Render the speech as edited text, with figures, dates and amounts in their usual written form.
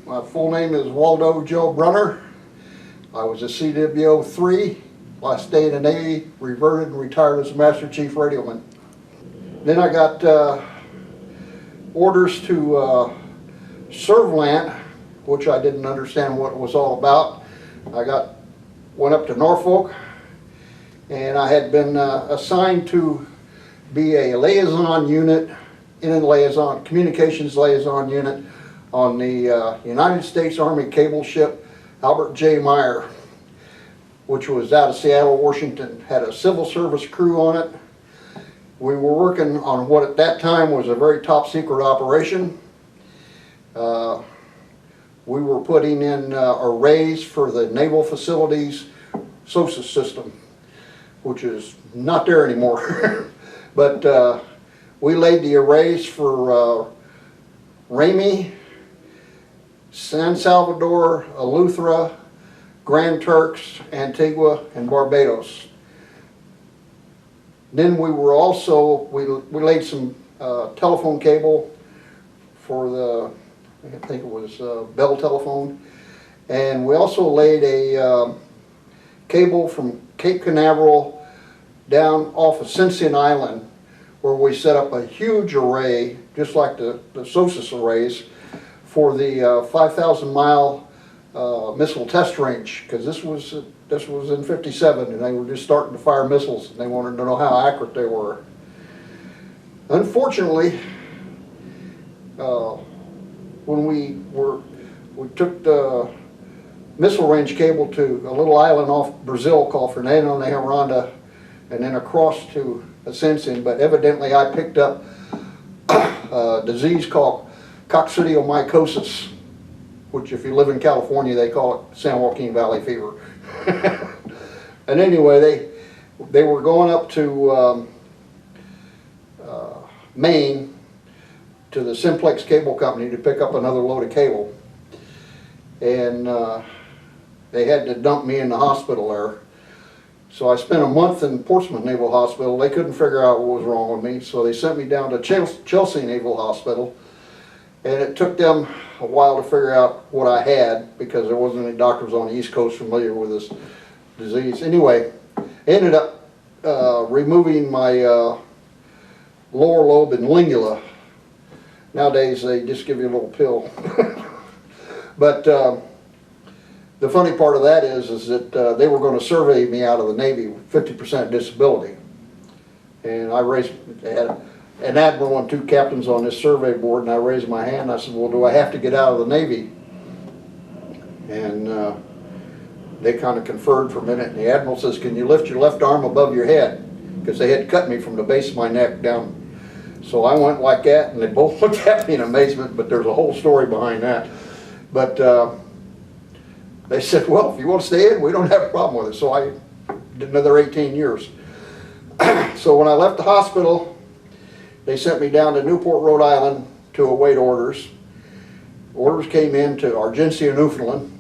My full name is Waldo Joe Brunner. I was a CWO 3, last day in the Navy, reverted and retired as a Master Chief Radioman. Then I got orders to serve land, which I didn't understand what it was all about. Went up to Norfolk, and I had been assigned to be a liaison unit, communications liaison unit on the United States Army cable ship Albert J. Myer, which was out of Seattle, Washington. Had a civil service crew on it. We were working on what at that time was a very top secret operation. We were putting in arrays for the naval facilities USACS system, which is not there anymore. But we laid the arrays for Ramey, San Salvador, Eleuthera, Grand Turks, Antigua, and Barbados. Then we were also, we laid some telephone cable for the, I think it was Bell Telephone, and we also laid a cable from Cape Canaveral down off of Cincinnati Island, where we set up a huge array, just like the SOSUS arrays, for the 5,000 mile missile test range, because this was in '57, and they were just starting to fire missiles, and they wanted to know how accurate they were. Unfortunately, when we took the missile range cable to a little island off Brazil called Fernando de Noronha, and then across to Ascension, but evidently I picked up a disease called coccidiomycosis, which if you live in California they call it San Joaquin Valley fever. And anyway, they were going up to Maine to the Simplex Cable Company to pick up another load of cable, and they had to dump me in the hospital there. So I spent a month in Portsmouth Naval Hospital. They couldn't figure out what was wrong with me, so they sent me down to Chelsea Naval Hospital, and it took them a while to figure out what I had, because there wasn't any doctors on the East Coast familiar with this disease. Anyway, I ended up removing my lower lobe and lingula. Nowadays they just give you a little pill. But the funny part of that is that they were going to survey me out of the Navy with 50% disability. And they had an admiral and 2 captains on this survey board, and I raised my hand and I said, well, do I have to get out of the Navy? And they kind of conferred for a minute, and the admiral says, can you lift your left arm above your head? Because they had cut me from the base of my neck down. So I went like that, and they both looked at me in amazement, but there's a whole story behind that. But they said, well, if you want to stay in, we don't have a problem with it. So I did another 18 years. So when I left the hospital, they sent me down to Newport, Rhode Island to await orders. Orders came in to Argencia, Newfoundland,